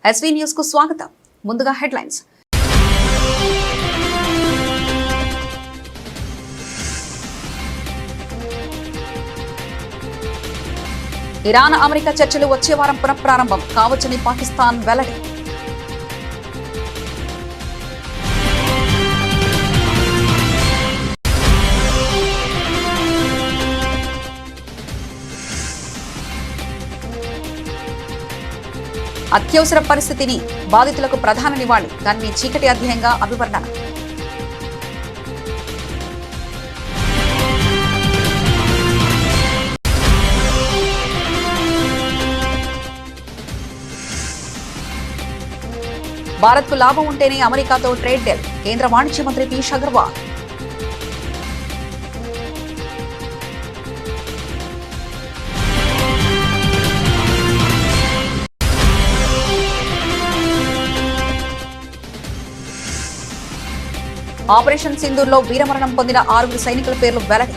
SV news కు స్వాగతం. ముందుగా హెడ్లైన్స్. ఇరాన్ అమెరికా చర్చలు వచ్చే వారం పునఃప్రారంభం కావచ్చని పాకిస్తాన్ వెల్లడి. అత్యవసర పరిస్థితిని బాధితులకు ప్రధాన నివాళి, దాన్ని చీకటి అధ్యాయంగా అభివర్ణన. భారత్కు లాభం ఉంటేనే అమెరికాతో ట్రేడ్ డీల్, కేంద్ర వాణిజ్య మంత్రి పీయూష్ అగర్వాల్. ఆపరేషన్ సింధూర్లో వీరమరణం పొందిన 6 సైనికుల పేర్లు వెల్లడి.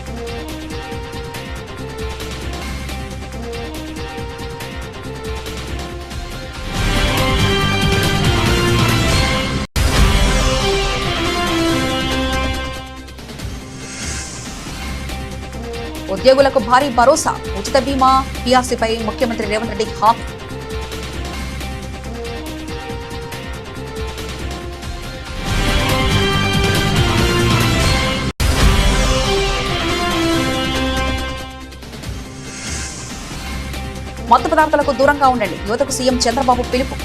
ఉద్యోగులకు భారీ భరోసా, ఉచిత బీమా పీఆర్సీపై ముఖ్యమంత్రి రేవంత్ రెడ్డి హామీ. మత్తు పదార్థాలకు దూరంగా ఉండండి, యువతకు సీఎం చంద్రబాబు పిలుపు.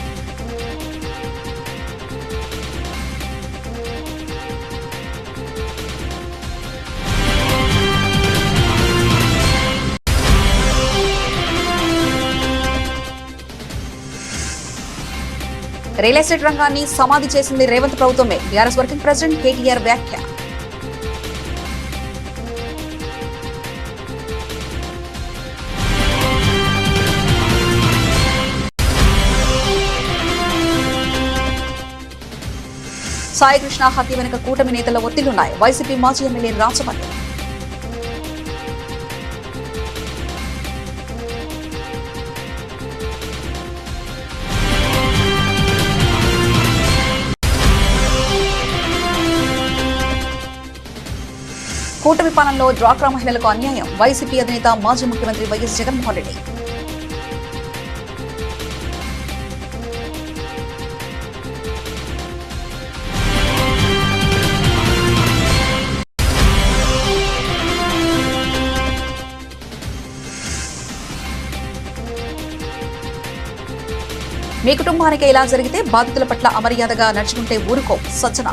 రియల్ ఎస్టేట్ రంగాన్ని సమాధి చేసింది రేవంత్ ప్రభుత్వమే, బీఆర్ఎస్ వర్కింగ్ ప్రెసిడెంట్ కేటీఆర్ వ్యాఖ్య. సాయి కృష్ణ హత్య వెనుక కూటమి నేతల ఒత్తిళ్లున్నాయి, వైసీపీ మాజీ ఎమ్మెల్యే రాచమల్లి. కూటమి పాలనలో డ్వాక్రా మహిళలకు అన్యాయం, వైసీపీ అధినేత మాజీ ముఖ్యమంత్రి వైఎస్ జగన్మోహన్ రెడ్డి. మీ కుటుంబానికి ఇలా జరిగితే బాధితుల పట్ల అమర్యాదగా నడుచుకుంటే ఊరుకో, సజ్జన.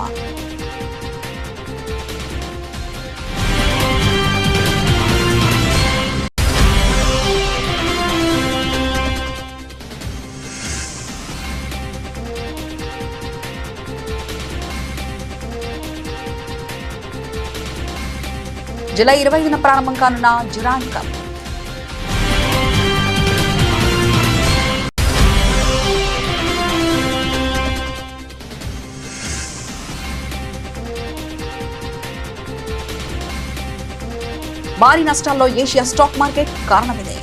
జూలై 25న ప్రారంభం కానున్న డ్యూరాండ్ కప్. భారీ నష్టాల్లో ఏషియా స్టాక్ మార్కెట్, కారణమిదే.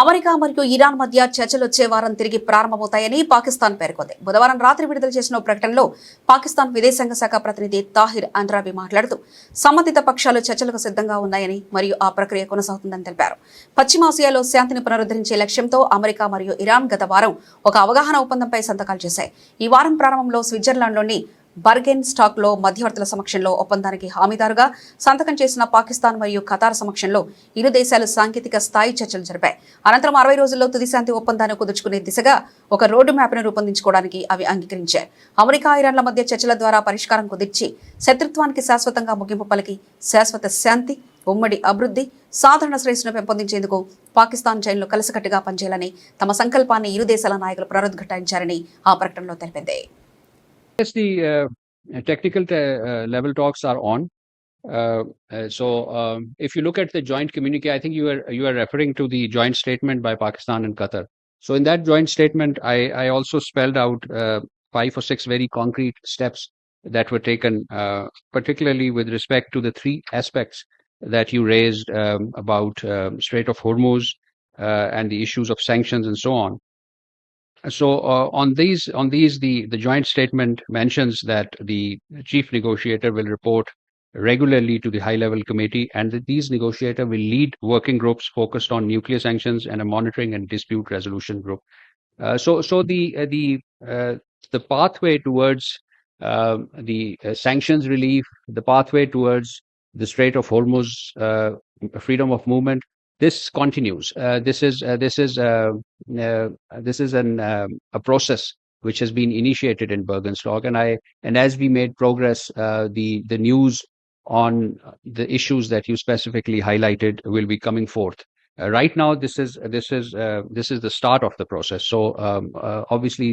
అమెరికా మరియు ఇరాన్ మధ్య చర్చలు వచ్చే వారం తిరిగి ప్రారంభమవుతాయని పాకిస్తాన్ పేర్కొంది. బుధవారం రాత్రి విడుదల చేసిన ప్రకటనలో పాకిస్తాన్ విదేశాంగ శాఖ ప్రతినిధి తాహిర్ అంద్రాబీ మాట్లాడుతూ సంబంధిత పక్షాలు చర్చలకు సిద్ధంగా ఉన్నాయని మరియు ఆ ప్రక్రియ కొనసాగుతుందని తెలిపారు. పశ్చిమాసియాలో శాంతిని పునరుద్ధరించే లక్ష్యంతో అమెరికా మరియు ఇరాన్ గత వారం ఒక అవగాహన ఒప్పందంపై సంతకాలు చేశాయి. ఈ వారం ప్రారంభంలో స్విట్జర్లాండ్లోని బర్గెన్ స్టాక్ లో మధ్యవర్తుల సమక్షంలో ఒప్పందానికి హామీదారుగా సంతకం చేసిన పాకిస్తాన్ మరియు ఖతార్ సమక్షంలో ఇరు దేశాలు సాంకేతిక స్థాయి చర్చలు జరిపాయి. అనంతరం 60 రోజుల్లో తుది శాంతి ఒప్పందాన్ని కుదుర్చుకునే దిశగా ఒక రోడ్డు మ్యాప్ను రూపొందించుకోవడానికి అవి అంగీకరించాయి. అమెరికా ఇరాన్ల మధ్య చర్చల ద్వారా పరిష్కారం కుదిర్చి శత్రుత్వానికి శాశ్వతంగా ముగింపు పలికి శాశ్వత శాంతి, ఉమ్మడి అభివృద్ధి, సాధారణ శ్రేయస్సును పెంపొందించేందుకు పాకిస్తాన్ చైన్లో కలిసికట్టుగా పనిచేయాలని తమ సంకల్పాన్ని ఇరు దేశాల నాయకులు పునరుద్ఘాటించారని ఆ ప్రకటనలో తెలిపింది. Yes, the technical level talks are on. If you look at the joint communique, I think you are referring to the joint statement by Pakistan and Qatar. So in that joint statement, I also spelled out 5 or 6 very concrete steps that were taken, particularly with respect to the 3 aspects that you raised about Strait of Hormuz and the issues of sanctions and so on. So on these, the joint statement mentions that the chief negotiator will report regularly to the high-level committee, and that these negotiator will lead working groups focused on nuclear sanctions and a monitoring and dispute resolution group. So the pathway towards the sanctions relief, the pathway towards the Strait of Hormuz, freedom of movement, this continues. This is a process which has been initiated in Bergenstock, and as we made progress, the news on the issues that you specifically highlighted will be coming forth. Right now, this is the start of the process. So obviously,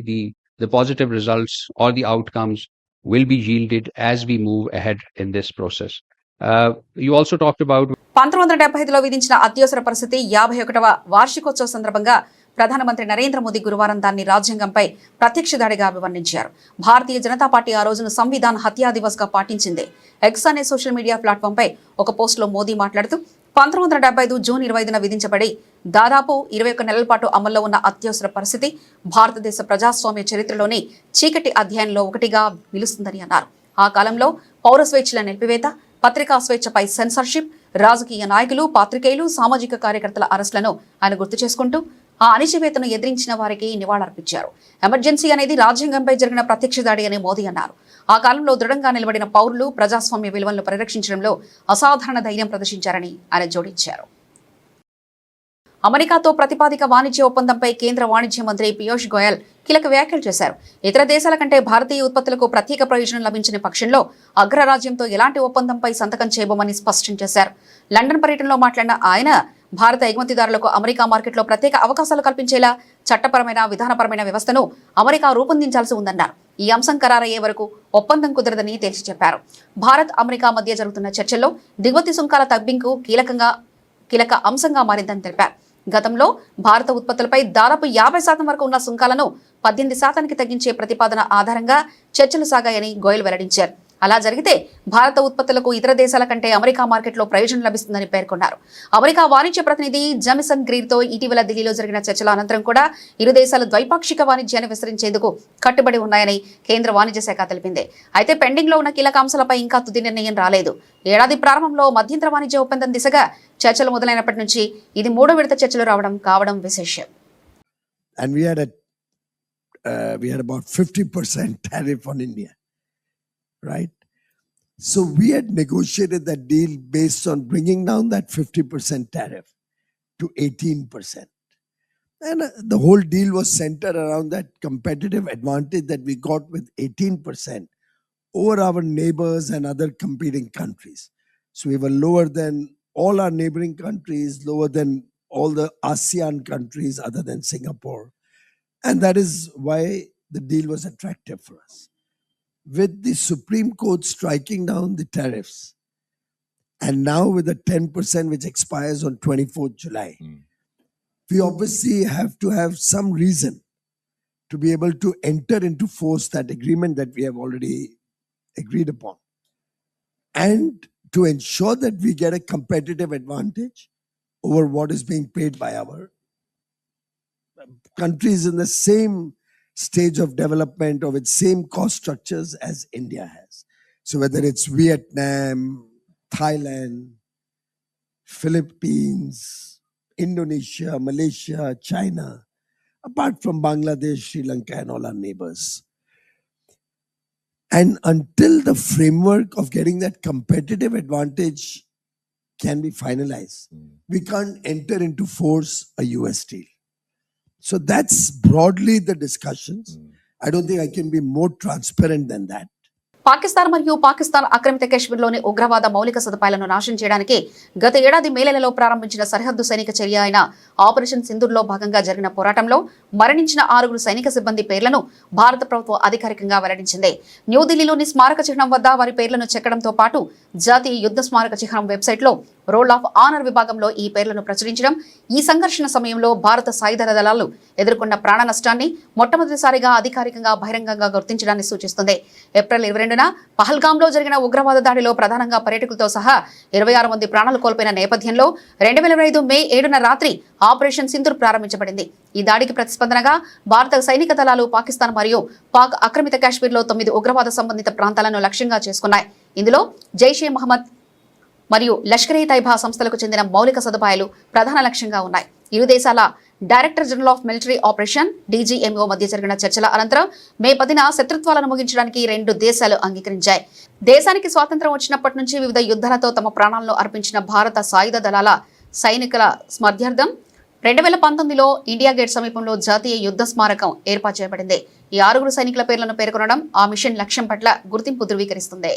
the positive results or the outcomes will be yielded as we move ahead in this process. You also talked about 1975లో విధించిన అత్యవసర పరిస్థితి 51వ వార్షికోత్సవ సందర్భంగా ప్రధానమంత్రి నరేంద్ర మోదీ గురువారం దాన్ని రాజ్యాంగంపై ప్రత్యక్ష దాడిగా అభివర్ణించారు. భారతీయ జనతా పార్టీ ఆ రోజును సంవిధాన్ హత్యా దివస్ గా పాటించింది. ఎక్స్ అనే సోషల్ మీడియా ప్లాట్ఫామ్ పై ఒక పోస్ట్ లో మోదీ మాట్లాడుతూ 1975 జూన్ 25న విధించబడి దాదాపు 21 నెలల పాటు అమల్లో ఉన్న అత్యవసర పరిస్థితి భారతదేశ ప్రజాస్వామ్య చరిత్రలోని చీకటి అధ్యాయంలో ఒకటిగా నిలుస్తుందని అన్నారు. ఆ కాలంలో పౌర స్వేచ్ఛల నిలిపివేత, పత్రికా స్వేచ్ఛపై సెన్సార్షిప్, రాజకీయ నాయకులు, పాత్రికేయులు, సామాజిక కార్యకర్తల అరెస్టులను ఆయన గుర్తు చేసుకుంటూ ఆ అణిచివేతను ఎదిరించిన వారికి నివాళులర్పించారు. ఎమర్జెన్సీ అనేది రాజ్యాంగంపై జరిగిన ప్రత్యక్ష దాడి అని మోదీ అన్నారు. ఆ కాలంలో దృఢంగా నిలబడిన పౌరులు ప్రజాస్వామ్య విలువలను పరిరక్షించడంలో అసాధారణ ధైర్యం ప్రదర్శించారని ఆయన జోడించారు. అమెరికాతో ప్రతిపాదిక వాణిజ్య ఒప్పందంపై కేంద్ర వాణిజ్య మంత్రి పీయూష్ గోయల్ కీలక వ్యాఖ్యలు చేశారు. ఇతర దేశాల కంటే భారతీయ ఉత్పత్తులకు ప్రత్యేక ప్రయోజనం లభించిన పక్షంలో అగ్రరాజ్యంతో ఎలాంటి ఒప్పందంపై సంతకం చేయబోమని స్పష్టం చేశారు. లండన్ పర్యటనలో మాట్లాడిన ఆయన భారత ఎగుమతిదారులకు అమెరికా మార్కెట్లో ప్రత్యేక అవకాశాలు కల్పించేలా చట్టపరమైన, విధానపరమైన వ్యవస్థను అమెరికా రూపొందించాల్సి ఉందన్నారు. ఈ అంశం ఖరారయ్యే వరకు ఒప్పందం కుదరదని తేల్చి చెప్పారు. భారత్, అమెరికా మధ్య జరుగుతున్న చర్చల్లో దిగుమతి సుంకాల తగ్గింపు కీలక అంశంగా మారిందని తెలిపారు. గతంలో భారత ఉత్పత్తులపై దాదాపు 50% వరకు ఉన్న సుంకాలను 18% తగ్గించే ప్రతిపాదన ఆధారంగా చర్చలు సాగాయని గోయల్ వెల్లడించారు. అలా జరిగితే భారత ఉత్పత్తులకు ఇతర దేశాల కంటే అమెరికా మార్కెట్లో ప్రయోజనం లభిస్తుందని పేర్కొన్నారు. అమెరికా వాణిజ్య ప్రతినిధి జమిసన్ గ్రీర్తో ఇటీవల ఢిల్లీలో జరిగిన చర్చల అనంతరం కూడా ఇరు దేశాలు ద్వైపాక్షిక వాణిజ్యాన్ని విస్తరించేందుకు కట్టుబడి ఉన్నాయని కేంద్ర వాణిజ్య శాఖ తెలిపింది. అయితే పెండింగ్ లో ఉన్న కీలక అంశాలపై ఇంకా తుది నిర్ణయం రాలేదు. ఏడాది ప్రారంభంలో మధ్యంతర వాణిజ్య ఒప్పందం దిశగా చర్చలు మొదలైనప్పటి నుంచి ఇది 3వ విడత చర్చలు కావడం విశేషం. And we had about 50% tariff on India. Right? So we had negotiated that deal based on bringing down that 50% tariff to 18%. And the whole deal was centered around that competitive advantage that we got with 18% over our neighbors and other competing countries. So we were lower than all our neighboring countries, lower than all the ASEAN countries other than Singapore. And that is why the deal was attractive for us. With the Supreme Court striking down the tariffs, and now with the 10% which expires on 24th July, we obviously have to have some reason to be able to enter into force that agreement that we have already agreed upon, and to ensure that we get a competitive advantage over what is being paid by our countries in the same stage of development or with same cost structures as India has. So whether it's Vietnam, Thailand, Philippines, Indonesia, Malaysia, China, apart from Bangladesh, Sri Lanka and all our neighbors. And until the framework of getting that competitive advantage can be finalized, we can't enter into force a US deal. So that's broadly the discussions. I don't think I can be more transparent than that. Pakistan మరియు పాకిస్తాన్ ఆక్రమిత కాశ్మీర్లోని ఉగ్రవాద మౌలిక సదుపాయాలను నాశనం చేయడానికి గత ఏడాది మే నెలలో ప్రారంభించిన సరిహద్దు సైనిక చర్య అయిన ఆపరేషన్ సింధూర్లో భాగంగా జరిగిన పోరాటంలో మరణించిన 6 సైనిక సిబ్బంది పేర్లను భారత ప్రభుత్వం అధికారికంగా వెల్లడించింది. న్యూఢిల్లీలోని స్మారక చిహ్నం వద్ద వారి పేర్లను చెక్కడంతో పాటు జాతీయ యుద్ధ స్మారక చిహ్నం వెబ్సైట్లో రోల్ ఆఫ్ ఆనర్ విభాగంలో ఈ పేర్లను ప్రచురించడం ఈ సంఘర్షణ సమయంలో భారత సాయుధ దళాలు ఎదుర్కొన్న ప్రాణ నష్టాన్ని మొట్టమొదటిసారిగా అధికారికంగా బహిరంగంగా గుర్తించడాన్ని సూచిస్తుంది. ఏప్రిల్ 22న పహల్గాంలో జరిగిన ఉగ్రవాద దాడిలో ప్రధానంగా పర్యాటకులతో సహా 26 మంది ప్రాణాలు కోల్పోయిన నేపథ్యంలో 2025 మే 7న రాత్రి ఆపరేషన్ సింధూర్ ప్రారంభించబడింది. ఈ దాడికి ప్రతిస్పందనగా భారత సైనిక దళాలు పాకిస్తాన్ మరియు పాక్ ఆక్రమిత కాశ్మీర్లో 9 ఉగ్రవాద సంబంధిత ప్రాంతాలను లక్ష్యంగా చేసుకున్నాయి. ఇందులో జైషే మహమ్మద్ మరియు లష్కర్ ఇ తైబా సంస్థలకు చెందిన మౌలిక సదుపాయాలు ప్రధాన లక్ష్యంగా ఉన్నాయి. ఇరు దేశాల director general of military operation DGMO మధ్య జరిగిన చర్చల అనంతరం మే 10న శత్రుత్వాలను ముగించడానికి 2 దేశాలు అంగీకరించాయి. దేశానికి స్వాతంత్ర్యం వచ్చినప్పటి నుంచి వివిధ యుద్ధాలతో తమ ప్రాణాలను అర్పించిన భారత సాయుధ దళాల సైనికుల స్మరణార్థం 2019లో ఇండియా గేట్ సమీపంలో జాతీయ యుద్ధ స్మారకం ఏర్పాటు చేయబడింది. ఈ 6 సైనికుల పేర్లను పేర్కొనడం ఆ మిషన్ లక్ష్యం పట్ల గుర్తింపు ధృవీకరిస్తుంది.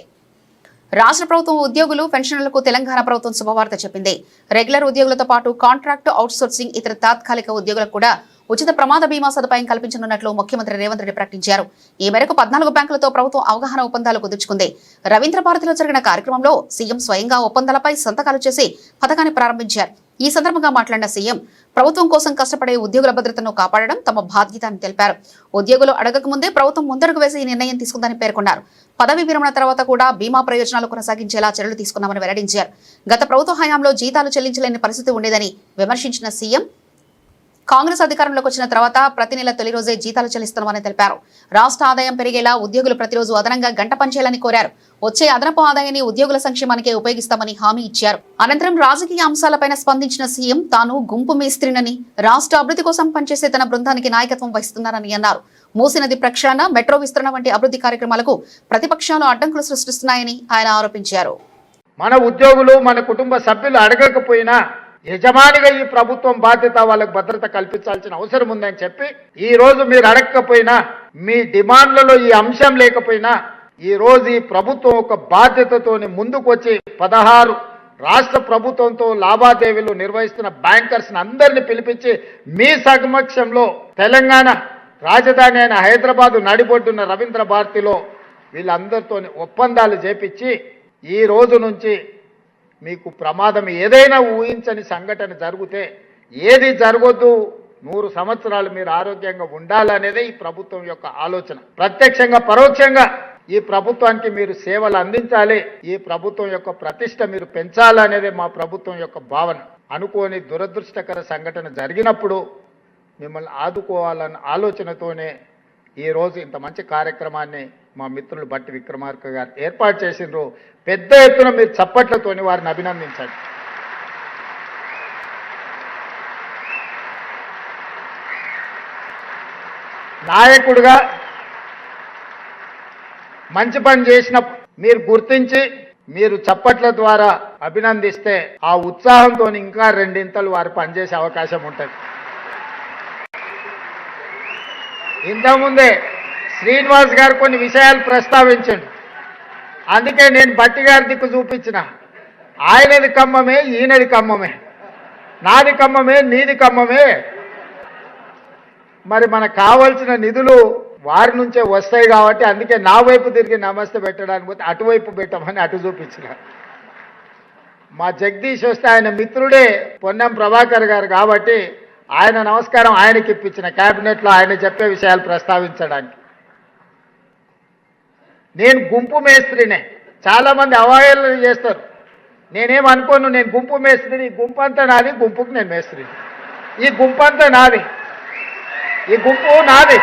రాష్ట్ర ప్రభుత్వం ఉద్యోగులు పెన్షన్లకు తెలంగాణ ప్రభుత్వం శుభవార్త చెప్పింది. రెగ్యులర్ ఉద్యోగులతో పాటు కాంట్రాక్ట్ అవుట్సోర్సింగ్ ఇతర తాత్కాలిక ఉద్యోగులకు కూడా ఉచిత ప్రమాద బీమా సదుపాయం కల్పించనున్నట్లు ముఖ్యమంత్రి రేవంత్ రెడ్డి ప్రకటించారు. ఈ మేరకు 14 బ్యాంకులతో ప్రభుత్వం అవగాహన ఒప్పందాలు కుదుర్చుకుంది. రవీంద్ర భారతిలో జరిగిన కార్యక్రమంలో సీఎం స్వయంగా ఒప్పందాలపై సంతకాలు చేసి పథకాన్ని ప్రారంభించారు. ఈ సందర్భంగా మాట్లాడిన సీఎం ప్రభుత్వం కోసం కష్టపడే ఉద్యోగుల భద్రతను కాపాడడం తమ బాధ్యత అని తెలిపారు. ఉద్యోగులు అడగక ముందే ప్రభుత్వం ముందడుగు వేసి ఈ నిర్ణయం తీసుకుందని పేర్కొన్నారు. పదవి విరమణ తర్వాత కూడా బీమా ప్రయోజనాలు కొనసాగించేలా చర్యలు తీసుకున్నామని వెల్లడించారు. గత ప్రభుత్వ హయాంలో జీతాలు చెల్లించలేని పరిస్థితి ఉండేదని విమర్శించిన సీఎం కాంగ్రెస్ అధికారంలోకి వచ్చిన తర్వాత ప్రతి నెల తొలి రోజే జీతాలు చెల్లిస్తున్నామని తెలిపారు. రాష్ట్ర ఆదాయం పెరిగేలా ఉద్యోగులు ప్రతిరోజు అదనంగా గంట పనిచేయాలని కోరారు. వచ్చే అదనపు ఆదాయాన్ని ఉద్యోగుల సంక్షేమానికే ఉపయోగిస్తామని హామీ ఇచ్చారు. అనంతరం రాజకీయ అంశాలపైన స్పందించిన సీఎం తాను గుంపు మేస్త్రినని, రాష్ట్ర అభివృద్ధి కోసం పనిచేసే తన బృందానికి నాయకత్వం వహిస్తున్నారని అన్నారు. మూసీ నది ప్రక్షాళన, మెట్రో విస్తరణ వంటి అభివృద్ధి కార్యక్రమాలకు ప్రతిపక్షాలు అడ్డంకులు సృష్టిస్తున్నాయని ఆయన ఆరోపించారు. మన ఉద్యోగులు, మన కుటుంబ సభ్యులు అడగకపోయినా యజమానిగా ఈ ప్రభుత్వం బాధ్యత వాళ్ళకు భద్రత కల్పించాల్సిన అవసరం ఉందని చెప్పి ఈ రోజు మీరు అడగకపోయినా, మీ డిమాండ్లలో ఈ అంశం లేకపోయినా ఈ రోజు ఈ ప్రభుత్వం ఒక బాధ్యతతోని ముందుకు వచ్చి 16 రాష్ట్ర ప్రభుత్వంతో లావాదేవీలు నిర్వహిస్తున్న బ్యాంకర్స్ అందరినీ పిలిపించి మీ సమక్షంలో తెలంగాణ రాజధాని అయిన హైదరాబాద్ నడిబొడ్డున్న రవీంద్ర భారతిలో వీళ్ళందరితో ఒప్పందాలు చేపించి ఈ రోజు నుంచి మీకు ప్రమాదం ఏదైనా ఊహించని సంఘటన జరిగితే ఏది జరగొద్దు, 100 సంవత్సరాలు మీరు ఆరోగ్యంగా ఉండాలనేదే ఈ ప్రభుత్వం యొక్క ఆలోచన. ప్రత్యక్షంగా పరోక్షంగా ఈ ప్రభుత్వానికి మీరు సేవలు అందించాలి, ఈ ప్రభుత్వం యొక్క ప్రతిష్ట మీరు పెంచాలనేదే మా ప్రభుత్వం యొక్క భావన. అనుకోని దురదృష్టకర సంఘటన జరిగినప్పుడు మిమ్మల్ని ఆదుకోవాలన్న ఆలోచనతోనే ఈ రోజు ఇంత మంచి కార్యక్రమాన్ని మా మిత్రులు బట్టి విక్రమార్క గారు ఏర్పాటు చేసిండ్రు. పెద్ద ఎత్తున మీరు చప్పట్లతోని వారిని అభినందించండి. నాయకుడిగా మంచి పని చేసిన మీరు గుర్తించి మీరు చప్పట్ల ద్వారా అభినందిస్తే ఆ ఉత్సాహంతో ఇంకా 2 ఇంతలు వారు పనిచేసే అవకాశం ఉంటుంది. ఇంతకుముందే శ్రీనివాస్ గారు కొన్ని విషయాలు ప్రస్తావించండి. అందుకే నేను బట్టి గారి దిక్కు చూపించిన. ఆయనది ఖమ్మమే, ఈయనది ఖమ్మమే, నాది ఖమ్మమే, నీది ఖమ్మమే. మరి మనకు కావాల్సిన నిధులు వారి నుంచే వస్తాయి కాబట్టి అందుకే నా వైపు తిరిగి నమస్తే పెట్టడానికి పోతే అటువైపు పెట్టమని అటు చూపించిన. మా జగదీష్ వస్తే ఆయన మిత్రుడే పొన్నం ప్రభాకర్ గారు కాబట్టి ఆయన నమస్కారం ఆయనకి ఇప్పించిన, క్యాబినెట్లో ఆయన చెప్పే విషయాలు ప్రస్తావించడానికి. నేను గుంపు మేస్త్రినే. చాలా మంది అవహేళన చేస్తారు. నేనేమనుకోను, నేను గుంపు మేస్త్రిని. ఈ గుంపు అంతా నాది, గుంపుకు నేను మేస్త్రిని. ఈ గుంపు అంతా నాది, ఈ గుంపు నాది.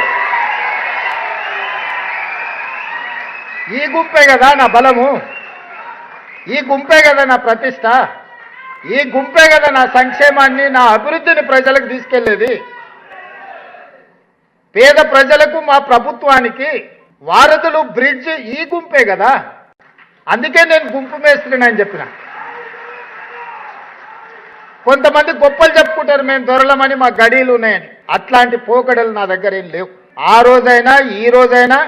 ఈ గుంపే కదా నా బలము, ఈ గుంపే కదా నా ప్రతిష్ట, ఈ గుంపే కదా నా సంక్షేమాన్ని, నా అభివృద్ధిని ప్రజలకు తీసుకెళ్లేది. పేద ప్రజలకు మా ప్రభుత్వానికి వారధులు, బ్రిడ్జ్ ఈ గుంపే కదా. అందుకే నేను గుంపు మేస్త్రిని అని చెప్పిన. కొంతమంది గొప్పలు చెప్పుకుంటారు, మేము దొరలమని, మా గడీలు ఉన్నాయని. అట్లాంటి పోకడలు నా దగ్గర ఏం లేవు. ఆ రోజైనా ఈ రోజైనా,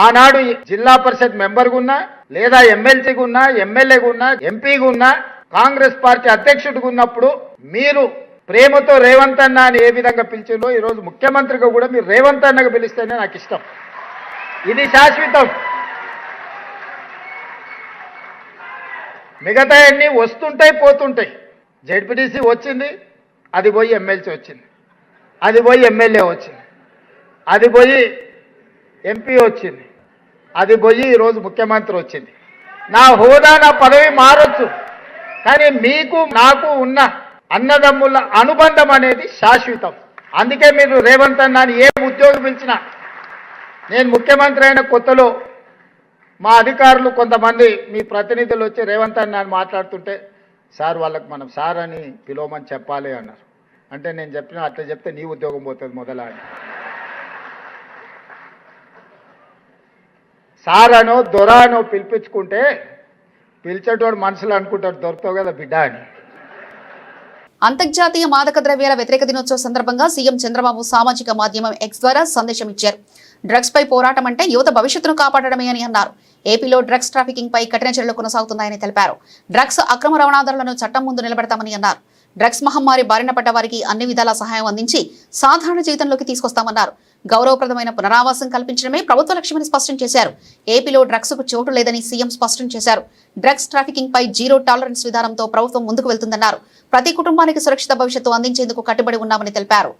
ఆనాడు జిల్లా పరిషత్ మెంబర్గా ఉన్నా, లేదా ఎమ్మెల్సీగా ఉన్నా, ఎమ్మెల్యేగా ఉన్నా, ఎంపీగా ఉన్నా, కాంగ్రెస్ పార్టీ అధ్యక్షుడిగా ఉన్నప్పుడు మీరు ప్రేమతో రేవంత్ అన్న అని ఏ విధంగా పిలిచిందో ఈరోజు ముఖ్యమంత్రిగా కూడా మీరు రేవంత్ అన్నగా పిలిస్తేనే నాకు ఇష్టం. ఇది శాశ్వతం. మిగతా అన్నీ వస్తుంటాయి పోతుంటాయి. జెడ్పీటీసీ వచ్చింది, అది పోయి ఎమ్మెల్సీ వచ్చింది, అది పోయి ఎమ్మెల్యే వచ్చింది, అది పోయి ఎంపీ వచ్చింది, అది పోయి ఈరోజు ముఖ్యమంత్రి వచ్చింది. నా హోదా నా పదవి మారొచ్చు, కానీ మీకు నాకు ఉన్న అన్నదమ్ముల అనుబంధం అనేది శాశ్వతం. అందుకే మీరు రేవంత్ అన్నాని ఏ ఉద్యోగం పిలిచినా, నేను ముఖ్యమంత్రి అయిన కొత్తలో మా అధికారులు కొంతమంది మీ ప్రతినిధులు వచ్చి రేవంత్ అన్నాని మాట్లాడుతుంటే, సార్ వాళ్ళకి మనం సార్ అని పిలవమని చెప్పాలి అన్నారు. అంటే నేను చెప్పిన అట్లా చెప్తే నీ ఉద్యోగం పోతుంది మొదలా అని. సార్ అనో దొర అనో పిలిపించుకుంటే పిలిచేటోడు మనసులో అనుకుంటాడు దొరుకుతావు కదా బిడ్డ అని. అంతర్జాతీయ మాదక ద్రవ్యాల వ్యతిరేక దినోత్సవ సందర్భంగా సీఎం చంద్రబాబు సామాజిక మాధ్యమం ఎక్స్ ద్వారా సందేశం ఇచ్చారు. డ్రగ్స్ పై పోరాటం అంటే యువత భవిష్యత్తును కాపాడడమే అని అన్నారు. ఏపీలో డ్రగ్స్ ట్రాఫికింగ్ పై కఠిన చర్యలు కొనసాగుతున్నాయని తెలిపారు. డ్రగ్స్ అక్రమ రవాణాదారులను చట్టం ముందు నిలబెడతామని అన్నారు. డ్రగ్స్ మహమ్మారి బారిన పడ్డ వారికి అన్ని విధాల సహాయం అందించి సాధారణ జీవితంలోకి తీసుకొస్తామన్నారు. గౌరవప్రదమైన పునరావాసం కల్పించడమే ప్రభుత్వ లక్ష్యమని స్పష్టం చేశారు. ఏపీలో డ్రగ్స్ కు చోటు లేదని సీఎం స్పష్టం చేశారు. డ్రగ్స్ ట్రాఫికింగ్ పై జీరో టాలరెన్స్ విధానంతో ప్రభుత్వం ముందుకు వెళ్తుందన్నారు. ప్రతి కుటుంబానికి సురక్షిత భవిష్యత్తు అందించేందుకు కట్టుబడి ఉన్నామని తెలిపారు.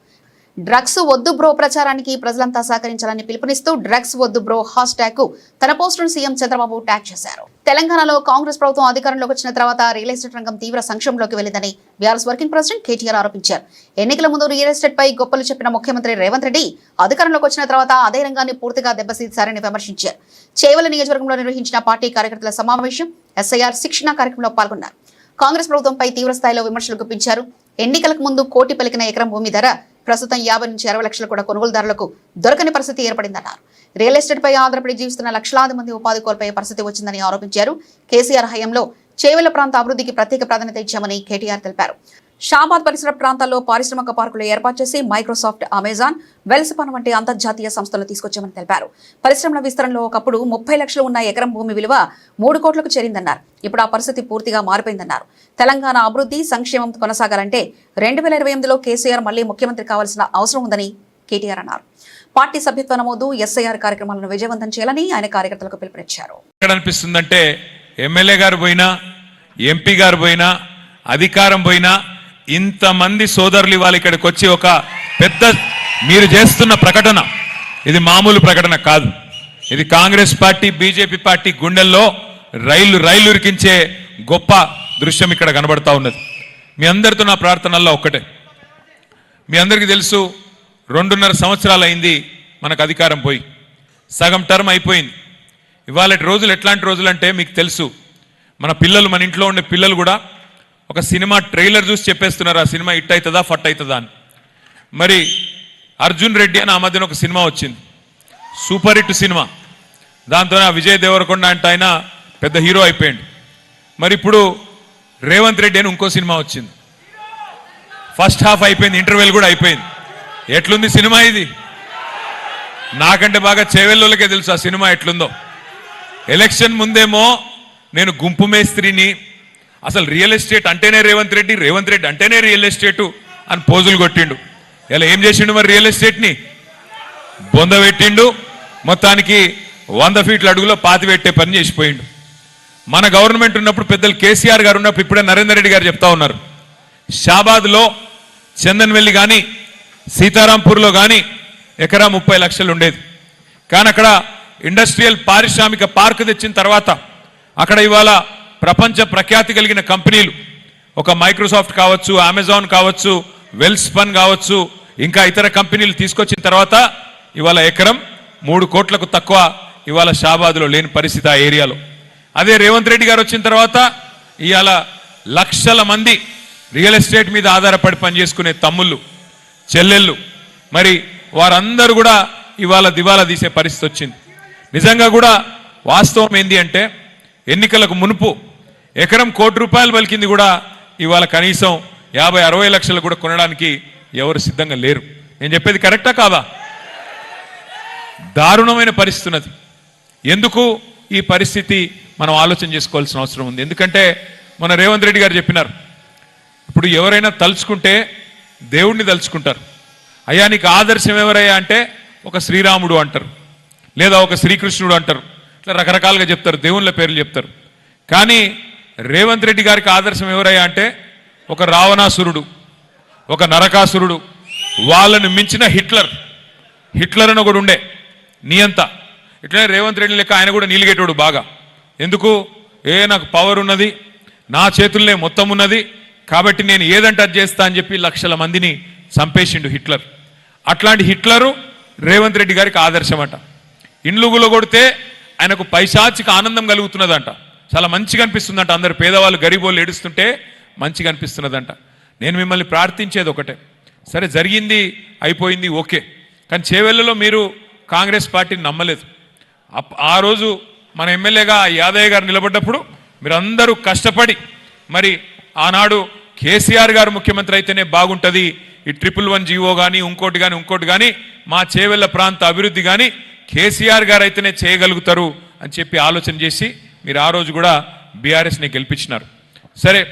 డ్రగ్స్ వద్దు బ్రో ప్రచారానికి ప్రజలంతా సహకరించాలని పిలుపునిస్తూ డ్రగ్స్ వద్దు బ్రో హ్యాష్ ట్యాగ్ కు తన పోస్టును సీఎం చంద్రబాబు ట్యాగ్ చేశారు. తెలంగాణలో కాంగ్రెస్ ప్రభుత్వం అధికారంలోకి వచ్చిన తర్వాత రియల్ ఎస్టేట్ రంగం తీవ్ర సంక్షోభంలోకి వెళ్లిందని బీఆర్ఎస్ వర్కింగ్ ప్రెసిడెంట్ కేటీఆర్ ఆరోపించారు. ఎన్నికల ముందు రియల్ ఎస్టేట్ పై గొప్పలు చెప్పిన ముఖ్యమంత్రి రేవంత్ రెడ్డి అధికారంలోకి వచ్చిన తర్వాత అదే రంగాన్ని పూర్తిగా దెబ్బతీశారని విమర్శించారు. చేవెళ్ల నియోజకవర్గంలో నిర్వహించిన పార్టీ కార్యకర్తల సమావేశం ఎస్ఐఆర్ శిక్షణ కార్యక్రమంలో పాల్గొన్నారు. కాంగ్రెస్ ప్రభుత్వంపై తీవ్ర స్థాయిలో విమర్శలు గుప్పించారు. ఎన్నికలకు ముందు కోటి పలికిన ఎకరం భూమి ధర ప్రస్తుతం 50 నుంచి 60 లక్షలు కూడా కొనుగోలుదారులకు దొరకని పరిస్థితి ఏర్పడిందన్నారు. రియల్ ఎస్టేట్ పై ఆధారపడి జీవిస్తున్న లక్షలాది మంది ఉపాధి కోల్పోయే పరిస్థితి వచ్చిందని ఆరోపించారు. కేసీఆర్ హయాంలో చేవెళ్ల ప్రాంత అభివృద్ధికి ప్రత్యేక ప్రాధాన్యత ఇచ్చామని కేటీఆర్ తెలిపారు. షాబాద్ పరిసర ప్రాంతాల్లో పారిశ్రామిక పార్కులు ఏర్పాటు చేసి మైక్రోసాఫ్ట్, అమెజాన్, వెల్స్పాన్ వంటి అంతర్జాతీయ సంస్థలు తీసుకొచ్చామని తెలిపారు. పరిశ్రమల విస్తరణలో ఒకప్పుడు 30 లక్షలు ఉన్న ఎకరం భూమి విలువ 3 కోట్లకు చేరిందన్నారు. ఇప్పుడు ఆ పరిస్థితి పూర్తిగా మారిపోయిందన్నారు. తెలంగాణ అభివృద్ధి సంక్షేమం కొనసాగాలంటే 2028లో కేసీఆర్ మళ్లీ ముఖ్యమంత్రి కావాల్సిన అవసరం ఉందని కేటీఆర్ అన్నారు. పార్టీ సభ్యత్వ నమోదు, ఎస్ఐఆర్ కార్యక్రమాలను విజయవంతం చేయాలని ఆయన కార్యకర్తలకు పిలుపునిచ్చారు. అనిపిస్తుందంటే ఎమ్మెల్యే గారు పోయినా, ఎంపీ గారు పోయినా, అధికారం పోయినా ఇంతమంది సోదరులు ఇవాళ ఇక్కడికి వచ్చి ఒక పెద్ద మీరు చేస్తున్న ప్రకటన ఇది మామూలు ప్రకటన కాదు. ఇది కాంగ్రెస్ పార్టీ, బీజేపీ పార్టీ గుండెల్లో రైలు ఉరికించే గొప్ప దృశ్యం ఇక్కడ కనబడతా ఉన్నది. మీ అందరితో నా ప్రార్థనల్లో ఒక్కటే, మీ అందరికీ తెలుసు 2.5 సంవత్సరాలు అయింది మనకు అధికారం పోయి, సగం టర్మ్ అయిపోయింది. ఇవాళ రోజులు ఎట్లాంటి రోజులు అంటే మీకు తెలుసు, మన పిల్లలు, మన ఇంట్లో ఉండే పిల్లలు కూడా ఒక సినిమా ట్రైలర్ చూసి చెప్పేస్తున్నారు ఆ సినిమా హిట్ అవుతుందా ఫట్ అవుతుందా అని. మరి అర్జున్ రెడ్డి అని ఆ మధ్యన ఒక సినిమా వచ్చింది, సూపర్ హిట్ సినిమా. దాంతో విజయ్ దేవరకొండ అంటే ఆయన పెద్ద హీరో అయిపోయింది. మరి ఇప్పుడు రేవంత్ రెడ్డి అని ఇంకో సినిమా వచ్చింది, ఫస్ట్ హాఫ్ అయిపోయింది, ఇంటర్వెల్ కూడా అయిపోయింది. ఎట్లుంది సినిమా ఇది? నాకంటే బాగా చేవెళ్ళోళ్ళకే తెలుసు ఆ సినిమా ఎట్లుందో. ఎలక్షన్ ముందేమో నేను గుంపు మేస్త్రిని, అసలు రియల్ ఎస్టేట్ అంటేనే రేవంత్ రెడ్డి, రేవంత్ రెడ్డి అంటేనే రియల్ ఎస్టేటు అని పోజులు కొట్టిండు. ఇలా ఏం చేసిండు మరి? రియల్ ఎస్టేట్ని బొందబెట్టిండు, మొత్తానికి 100 ఫీట్ల అడుగులో పాతి పెట్టే పని చేసిపోయిండు. మన గవర్నమెంట్ ఉన్నప్పుడు పెద్దలు కేసీఆర్ గారు ఉన్నప్పుడు ఇప్పుడే నరేందర్ రెడ్డి గారు చెప్తా ఉన్నారు, షాబాద్లో చందన్వెల్లి కానీ సీతారాంపూర్లో కానీ ఎకరా 30 లక్షలు ఉండేది. కానీ అక్కడ ఇండస్ట్రియల్ పారిశ్రామిక పార్క్ తెచ్చిన తర్వాత అక్కడ ఇవాళ ప్రపంచ ప్రఖ్యాతి కలిగిన కంపెనీలు, ఒక మైక్రోసాఫ్ట్ కావచ్చు, అమెజాన్ కావచ్చు, వెల్స్పన్ కావచ్చు, ఇంకా ఇతర కంపెనీలు తీసుకొచ్చిన తర్వాత ఇవాళ ఎకరం 3 కోట్లకు తక్కువ ఇవాళ షాబాద్లో లేని పరిస్థితి ఆ ఏరియాలో. అదే రేవంత్ రెడ్డి గారు వచ్చిన తర్వాత ఇవాళ లక్షల మంది రియల్ ఎస్టేట్ మీద ఆధారపడి పనిచేసుకునే తమ్ముళ్ళు, చెల్లెళ్ళు, మరి వారందరూ కూడా ఇవాళ దివాలా తీసే పరిస్థితి వచ్చింది. నిజంగా కూడా వాస్తవం ఏంది అంటే ఎన్నికలకు మునుపు ఎకరం ₹1 కోటి పలికింది కూడా ఇవాళ కనీసం 50-60 లక్షలు కూడా కొనడానికి ఎవరు సిద్ధంగా లేరు. నేను చెప్పేది కరెక్టా కాదా? దారుణమైన పరిస్థితి ఉన్నది. ఎందుకు ఈ పరిస్థితి మనం ఆలోచన చేసుకోవాల్సిన అవసరం ఉంది. ఎందుకంటే మన రేవంత్ రెడ్డి గారు చెప్పినారు, ఇప్పుడు ఎవరైనా తలుచుకుంటే దేవుణ్ణి తలుచుకుంటారు. అయ్యా నీకు ఆదర్శం ఎవరయ్యా అంటే ఒక శ్రీరాముడు అంటారు, లేదా ఒక శ్రీకృష్ణుడు అంటారు, ఇట్లా రకరకాలుగా చెప్తారు, దేవుళ్ళ పేర్లు చెప్తారు. కానీ రేవంత్ రెడ్డి గారికి ఆదర్శం ఎవరయ్యా అంటే ఒక రావణాసురుడు, ఒక నరకాసురుడు, వాళ్ళను మించిన హిట్లర్ అని ఒకడు ఉండే నియంత. ఇట్లనే రేవంత్ రెడ్డి లెక్క ఆయన కూడా నీలిగేటోడు బాగా. ఎందుకు? నాకు పవర్ ఉన్నది, నా చేతుల్లోనే మొత్తం ఉన్నది, కాబట్టి నేను ఏదంటే అది చేస్తా అని చెప్పి లక్షల మందిని చంపేసిండు హిట్లర్. అట్లాంటి హిట్లరు రేవంత్ రెడ్డి గారికి ఆదర్శం అంట. ఇండ్లు గులగొడితే ఆయనకు పైశాచిక ఆనందం కలుగుతున్నదంట, చాలా మంచిగా అనిపిస్తుందంట. అందరు పేదవాళ్ళు గరీబోళ్ళు ఏడుస్తుంటే మంచిగా అనిపిస్తున్నదంట. నేను మిమ్మల్ని ప్రార్థించేది ఒకటే, సరే జరిగింది అయిపోయింది ఓకే, కానీ చేవెళ్ళలో మీరు కాంగ్రెస్ పార్టీని నమ్మలేదు. ఆ రోజు మన ఎమ్మెల్యేగా యాదయ్య గారు నిలబడ్డప్పుడు మీరందరూ కష్టపడి మరి ఆనాడు కేసీఆర్ గారు ముఖ్యమంత్రి అయితేనే బాగుంటుంది, ఈ 111 జీవో కానీ ఇంకోటి కానీ మా చేవెళ్ళ ప్రాంత అభివృద్ధి కానీ కేసీఆర్ గారు అయితేనే చేయగలుగుతారు అని చెప్పి ఆలోచన చేసి మీరు ఆ రోజు కూడా బీఆర్ఎస్ని గెలిపించినారు. సరే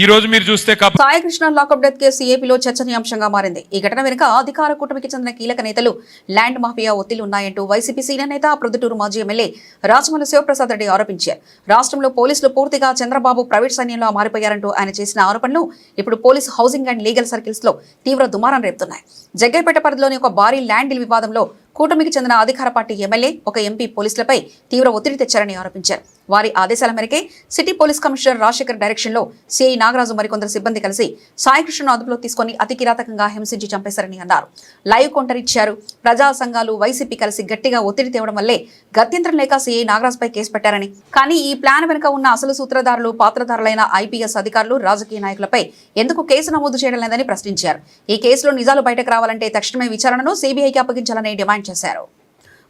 ఈ రోజు మీరు చూస్తే Sai Krishna lockup death case ఏపీలో చర్చనీయాంశంగా మారింది. ఈ ఘటన వెనుక అధికార కూటమికి చెందిన కీలక నేతలు ల్యాండ్ మాఫియా ఒత్తిళ్లు ఉన్నాయంటూ వైసీపీ సీనియర్ నేత ప్రొద్దుటూరు మాజీ ఎమ్మెల్యే రాజమల్లి శివప్రసాద్ రెడ్డి ఆరోపించారు. రాష్ట్రంలో పోలీసులు పూర్తిగా చంద్రబాబు ప్రైవేట్ సైన్యంలో మారిపోయారంటూ ఆయన చేసిన ఆరోపణలు ఇప్పుడు police housing and legal circles లో తీవ్ర దుమారం రేపుతున్నాయి. జగ్గైపేట పరిధిలోని ఒక భారీ ల్యాండ్ డీల్ వివాదంలో కూటమికి చెందిన అధికార పార్టీ ఎమ్మెల్యే ఒక ఎంపీ పోలీసులపై తీవ్ర ఒత్తిడి తెచ్చారని ఆరోపించారు. వారి ఆదేశాల మేరకే city police commissioner Rajasekhar direction లో సిఐ నాగరాజు మరికొందరు సిబ్బంది కలిసి సాయికృష్ణను అదుపులో తీసుకుని అతి కిరాతకంగా హింసించి చంపేశారని అన్నారు. లైవ్ కౌంటర్ ఇచ్చారు. ప్రజా సంఘాలు వైసీపీ కలిసి గట్టిగా ఒత్తిడి తేవడం వల్లే గత్యంతరం లేక సిఐ నాగరాజుపై కేసు పెట్టారని, కానీ ఈ ప్లాన్ వెనుక ఉన్న అసలు సూత్రధారులు పాత్రధారులైన ఐపీఎస్ అధికారులు రాజకీయ నాయకులపై ఎందుకు కేసు నమోదు చేయడం లేదని ప్రశ్నించారు. ఈ కేసులో నిజాలు బయటకు రావాలంటే తక్షణమే విచారణను సిబిఐకి అప్పగించాలని డిమాండ్ చేశారు.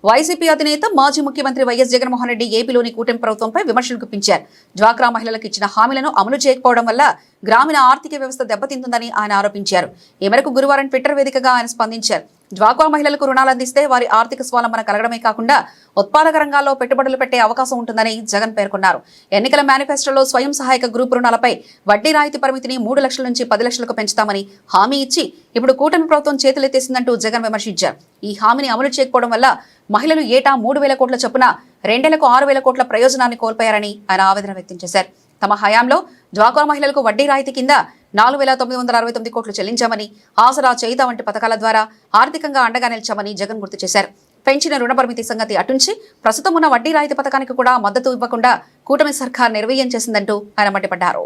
వైసీపీ అధినేత మాజీ ముఖ్యమంత్రి వైఎస్ జగన్మోహన్ రెడ్డి ఏపీలోని కూటమి ప్రభుత్వంపై విమర్శలు గుప్పించారు. డ్వాక్రా మహిళలకు ఇచ్చిన హామీలను అమలు చేయకపోవడం వల్ల గ్రామీణ ఆర్థిక వ్యవస్థ దెబ్బతింటుందని ఆయన ఆరోపించారు. ఈ మేరకు గురువారం ట్విట్టర్ వేదికగా ఆయన స్పందించారు. డ్వాక్రా మహిళలకు రుణాలు అందిస్తే వారి ఆర్థిక స్వావలంబన కలగడమే కాకుండా ఉత్పాదక రంగాల్లో పెట్టుబడులు పెట్టే అవకాశం ఉంటుందని జగన్ పేర్కొన్నారు. ఎన్నికల మేనిఫెస్టోలో స్వయం సహాయక గ్రూప్ రుణాలపై వడ్డీ రాయితీ పరిమితిని 3 లక్షల నుంచి 10 లక్షలకు పెంచుతామని హామీ ఇచ్చి ఇప్పుడు కూటమి ప్రభుత్వం చేతులెత్తేసిందంటూ జగన్ విమర్శించారు. ఈ హామీని అమలు చేయకపోవడం వల్ల మహిళలు ఏటా 3,000 కోట్ల చొప్పున 2 ఏళ్లకు 6,000 కోట్ల ప్రయోజనాన్ని కోల్పోయారని ఆయన ఆవేదన వ్యక్తం చేశారు. తమ హయాంలో డ్వాక్రా మహిళలకు వడ్డీ రాయితీ కింద 4,969 కోట్లు చెల్లించామని, ఆసరా చేయిత వంటి పథకాల ద్వారా ఆర్థికంగా అండగా నిలిచామని జగన్ గుర్తు చేశారు. పెంచిన రుణ పరిమితి సంగతి అటుంచి ప్రస్తుతం ఉన్న వడ్డీ రాయితీ పథకానికి కూడా మద్దతు ఇవ్వకుండా కూటమి సర్కార్ నిర్వీర్యం చేసిందంటూ ఆయన మండిపడ్డారు.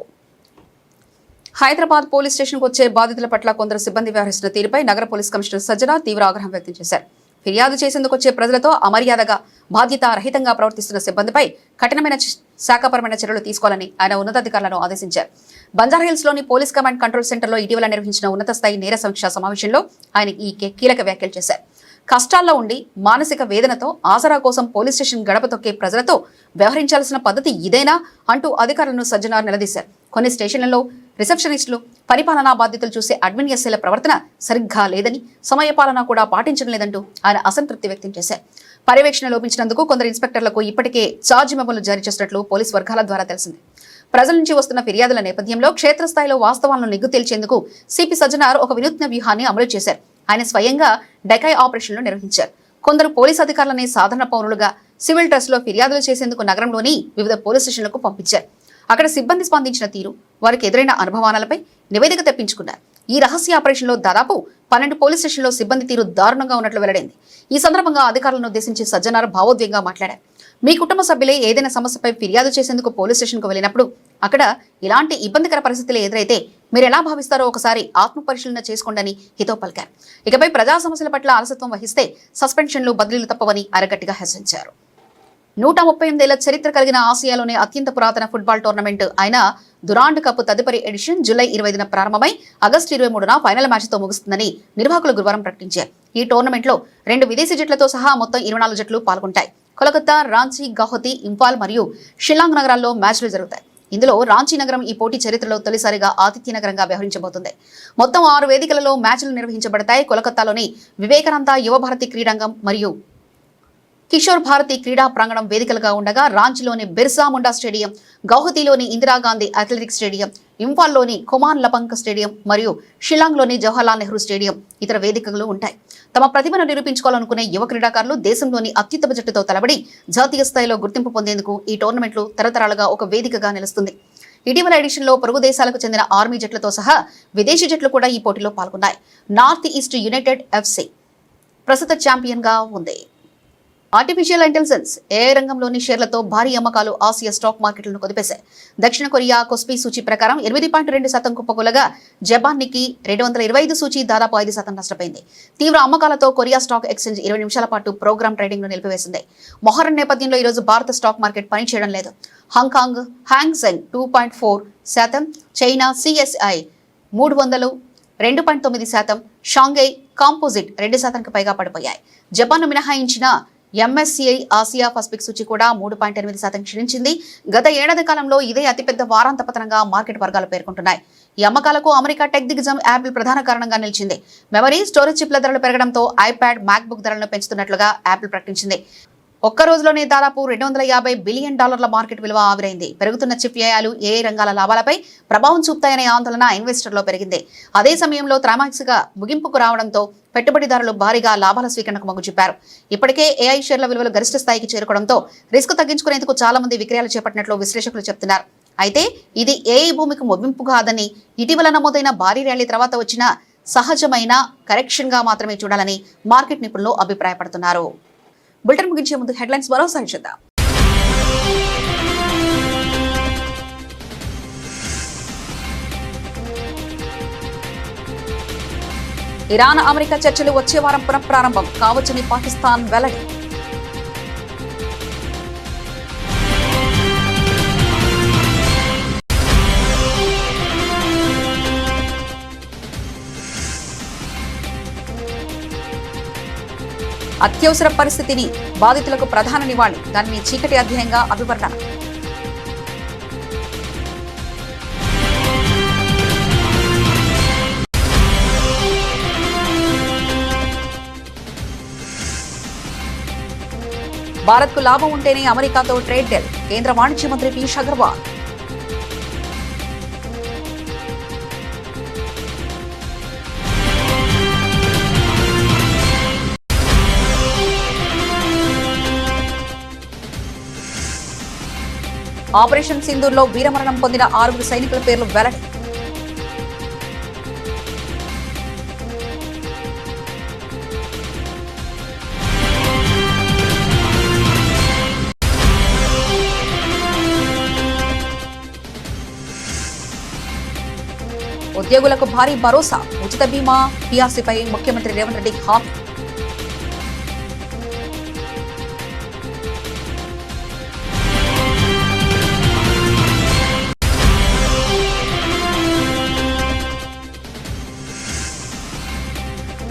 హైదరాబాద్ పోలీస్ స్టేషన్కు వచ్చే బాధితుల పట్ల కొందరు సిబ్బంది వ్యవహరిస్తున్న తీరుపై నగర పోలీస్ కమిషనర్ సజ్జన తీవ్ర ఆగ్రహం వ్యక్తం చేశారు. ఫిర్యాదు చేసేందుకు వచ్చే ప్రజలతో అమర్యాదగా బాధ్యతారహితంగా ప్రవర్తిస్తున్న సిబ్బందిపై కఠినమైన శాఖపరమైన చర్యలు తీసుకోవాలని ఆయన ఉన్నతాధికారులను ఆదేశించారు. బంజారాహిల్స్లోని పోలీస్ కమాండ్ కంట్రోల్ సెంటర్లో ఇటీవల నిర్వహించిన ఉన్నత స్థాయి నేర సమీక్షా సమావేశంలో ఆయన ఈ కీలక వ్యాఖ్యలు చేశారు. కష్టాల్లో ఉండి మానసిక వేదనతో ఆసరా కోసం పోలీస్ స్టేషన్ గడప తొక్కే ప్రజలతో వ్యవహరించాల్సిన పద్ధతి ఇదేనా అంటూ అధికారులను సజ్జనార్ నిలదీశారు. కొన్ని స్టేషన్లలో రిసెప్షనిస్టులు, పరిపాలనా బాధ్యతలు చూసే అడ్మిన్ ఎస్ఐల ప్రవర్తన సరిగ్గా లేదని, సమయపాలన కూడా పాటించడం లేదంటూ ఆయన అసంతృప్తి వ్యక్తం చేశారు. పర్యవేక్షణ లోపించినందుకు కొందరు ఇన్స్పెక్టర్లకు ఇప్పటికే ఛార్జ్ మెమోలు జారీ చేసినట్లు పోలీస్ వర్గాల ద్వారా తెలిసింది. ప్రజల నుంచి వస్తున్న ఫిర్యాదుల నేపథ్యంలో క్షేత్రస్థాయిలో వాస్తవాలను నిగ్గు తేల్చేందుకు సిపి సజ్జనార్ ఒక వినూత్న వ్యూహాన్ని అమలు చేశారు. ఆయన స్వయంగా డెకాయ్ ఆపరేషన్లు నిర్వహించారు. కొందరు పోలీస్ అధికారులని సాధారణ పౌరులుగా సివిల్ డ్రెస్లో ఫిర్యాదులు చేసేందుకు నగరంలోని వివిధ పోలీస్ స్టేషన్లకు పంపించారు. అక్కడ సిబ్బంది స్పందించిన తీరు, వారికి ఎదురైన అనుభవాలపై నివేదిక తెప్పించుకున్నారు. ఈ రహస్య ఆపరేషన్లో దాదాపు 12 పోలీస్ స్టేషన్లో సిబ్బంది తీరు దారుణంగా ఉన్నట్లు వెల్లడైంది. ఈ సందర్భంగా అధికారులను ఉద్దేశించి సజ్జనార్ భావోద్వేగంగా మాట్లాడారు. మీ కుటుంబ సభ్యులే ఏదైనా సమస్యపై ఫిర్యాదు చేసేందుకు పోలీస్ స్టేషన్కు వెళ్ళినప్పుడు అక్కడ ఇలాంటి ఇబ్బందికర పరిస్థితులు ఎదురైతే మీరు ఎలా భావిస్తారో ఒకసారి ఆత్మ పరిశీలన చేసుకోండి హితో పలికారు. ఇకపై ప్రజా సమస్యల పట్ల అలసత్వం వహిస్తే సస్పెన్షన్లు, బదిలీలు తప్పవని అరగట్టిగా హెచ్చరించారు. 138 ఏళ్ల చరిత్ర కలిగిన ఆసియాలోనే అత్యంత పురాతన ఫుట్బాల్ టోర్నమెంట్ అయిన దురాండ్ కప్ తదుపరి ఎడిషన్ జూలై 25న ప్రారంభమై ఆగస్టు 23న ఫైనల్ మ్యాచ్తో ముగుస్తుందని నిర్వాహకులు గురువారం ప్రకటించారు. ఈ టోర్నమెంట్లో 2 విదేశీ జట్లతో సహా మొత్తం 24 జట్లు పాల్గొంటాయి. కోలకత్తా, రాంచీ, గౌహతి, ఇంఫాల్ మరియు షిల్లాంగ్ నగరాల్లో మ్యాచ్లు జరుగుతాయి. ఇందులో రాంచీ నగరం ఈ పోటీ చరిత్రలో తొలిసారిగా ఆతిథ్య నగరంగా వ్యవహరించబోతుంది. మొత్తం 6 వేదికలలో మ్యాచ్లు నిర్వహించబడతాయి. కోలకత్తాలోని వివేకానంద యువ భారతి క్రీడాంగం మరియు కిషోర్ భారతి క్రీడా ప్రాంగణం వేదికలుగా ఉండగా రాంచీలోని Birsa Munda stadium, గౌహతిలోని Indira Gandhi athletics stadium, ఇంఫాల్లోని come on లపంక్ stadium మరియు షిల్లాంగ్లోని జవహర్లాల్ నెహ్రూ స్టేడియం ఇతర వేదికలు ఉంటాయి. తమ ప్రతిభను నిరూపించుకోవాలనుకునే యువ క్రీడాకారులు దేశంలోని అత్యుత్తమ జట్టుతో తలబడి జాతీయ స్థాయిలో గుర్తింపు పొందేందుకు ఈ టోర్నమెంట్లు తరతరాలుగా ఒక వేదికగా నిలుస్తుంది. ఇటీవల ఎడిషన్లో పొరుగు దేశాలకు చెందిన ఆర్మీ జట్లతో సహా విదేశీ జట్లు కూడా ఈ పోటీలో పాల్గొన్నాయి. నార్త్ ఈస్ట్ యునైటెడ్ ఎఫ్సి ప్రస్తుత ఛాంపియన్గా ఉంది. ఆర్టిఫిషియల్ ఇంటెలిజెన్స్ ఏఐ రంగంలోని షేర్లతో భారీ అమ్మకాలు ఆసియా స్టాక్ మార్కెట్లను కుదిపేశాయి. దక్షిణ కొరియా కొస్పీ సూచీ ప్రకారం 8.2% కుప్పకూలగా జపాన్ నిక్కీ 225 సూచీ దాదాపు 5% నష్టపోయింది. తీవ్ర అమ్మకాలతో కొరియా స్టాక్ ఎక్స్చేంజ్ 20 నిమిషాల పాటు ప్రోగ్రామ్ ట్రేడింగ్ ను నిలిపివేసింది. మొహరం నేపథ్యంలో ఈరోజు భారత స్టాక్ మార్కెట్ పనిచేయడం లేదు. Hong Kong hang సెంగ్ 2.4%, China CSI 300 2.9%, Shanghai composite 2% పైగా పడిపోయాయి. జపాన్ను మినహాయించిన ఎంఎస్సిఐ ఆసియా పసిఫిక్ సూచి కూడా 3.8% క్షీణించింది. గత ఏడాది కాలంలో ఇదే అతిపెద్ద వారాంత పతనంగా మార్కెట్ వర్గాలు పేర్కొంటున్నాయి. ఈ అమ్మకాలకు అమెరికా టెక్ దిగ్గజం యాపిల్ ప్రధాన కారణంగా నిలిచింది. మెమరీ, స్టోరేజ్ చిప్ల ధరలు పెరగడంతో ఐప్యాడ్, మ్యాక్బుక్ ధరలను పెంచుతున్నట్లుగా యాపిల్ ప్రకటించింది. ఒక్క రోజులోనే దాదాపు $250 బిలియన్ మార్కెట్ విలువ ఆవిరైంది. పెరుగుతున్న చిప్ వ్యయాలు ఏఐ రంగాల లాభాలపై ప్రభావం చూపుతాయనే ఆందోళన ఇన్వెస్టర్లో పెరిగింది. అదే సమయంలో త్రైమాసిక ముగింపుకు రావడంతో పెట్టుబడిదారులు భారీగా లాభాల స్వీకరణకు మొగ్గు చూపారు. ఇప్పటికే ఏఐ షేర్ల విలువలు గరిష్ట స్థాయికి చేరుకోవడంతో రిస్క్ తగ్గించుకునేందుకు చాలా మంది విక్రయాలు చేపట్టినట్లు విశ్లేషకులు చెబుతున్నారు. అయితే ఇది ఏఐ భూమికి ముగింపు కాదని, ఇటీవల నమోదైన భారీ ర్యాలీ తర్వాత వచ్చిన సహజమైన కరెక్షన్ గా మాత్రమే చూడాలని మార్కెట్ నిపుణులు అభిప్రాయపడుతున్నారు. బులెటిన్ ముగించే ముందు హెడ్లైన్స్ మరోసారి చూద్దాం. ఇరాన్ అమెరికా చర్చలు వచ్చే వారం పునఃప్రారంభం కావచ్చని పాకిస్తాన్ వెల్లడి. అత్యవసర పరిస్థితిని బాధితులకు ప్రధాన నివాళి, దానిని చీకటి అధ్యాయంగా అభివర్ణన. భారత్కు లాభం ఉంటేనే అమెరికాతో ట్రేడ్ డీల్, కేంద్ర వాణిజ్య మంత్రి పీయూష్ అగర్వాల్. ఆపరేషన్ సింధూర్లో వీరమరణం పొందిన 6 సైనికుల పేర్లు వెల్లడి. ఉద్యోగులకు భారీ భరోసా, ఉచిత బీమా పిఆర్సీపై ముఖ్యమంత్రి రేవంత్ రెడ్డి హామీ.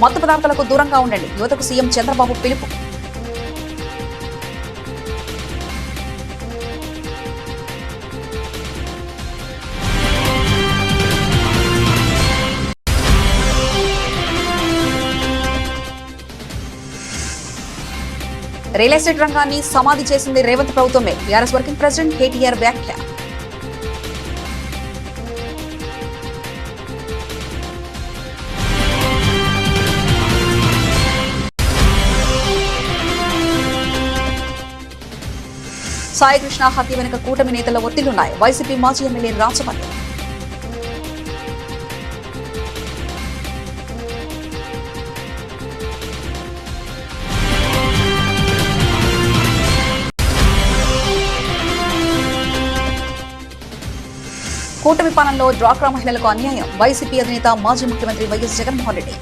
మత్తు పదార్థాలకు దూరంగా ఉండండి, యువతకు సీఎం చంద్రబాబు పిలుపు. రియల్ ఎస్టేట్ రంగాన్ని సమాధి చేసింది రేవంత్ ప్రభుత్వమే, టీఆర్ఎస్ వర్కింగ్ ప్రెసిడెంట్ కేటీఆర్ వ్యాఖ్య. సాయి కృష్ణ హత్య వెనుక కూటమి నేతల ఒత్తిళ్లున్నాయి, వైసీపీ మాజీ ఎమ్మెల్యే రాచమల్లి. కూటమి పాలనలో డ్వాక్రా మహిళలకు అన్యాయం, వైసీపీ అధినేత మాజీ ముఖ్యమంత్రి వైఎస్ జగన్మోహన్ రెడ్డి.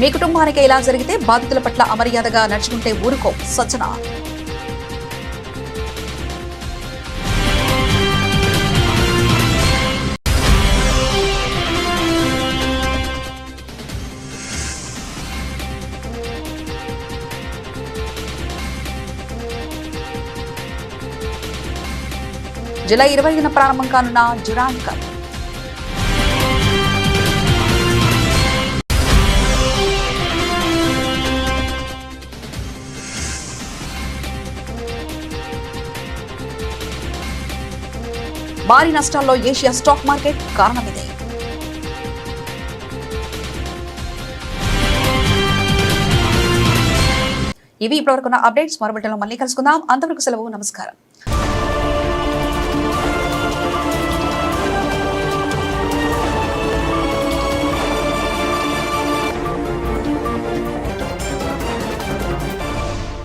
మీ కుటుంబానికి ఇలా జరిగితే బాధితుల పట్ల అమర్యాదగా నడుచుకుంటే ఊరుకో, సజ్జన. జూలై 20న ప్రారంభం కానున్న డ్యూరాండ్ కప్. భారీ నష్టాల్లో ఏషియా స్టాక్ మార్కెట్, కారణమిదే. ఇవి ఇప్పటివరకున్న అప్డేట్స్. మరో బులెటిన్లో మళ్ళీ కలుసుకుందాం. అంతవరకు సెలవు. నమస్కారం.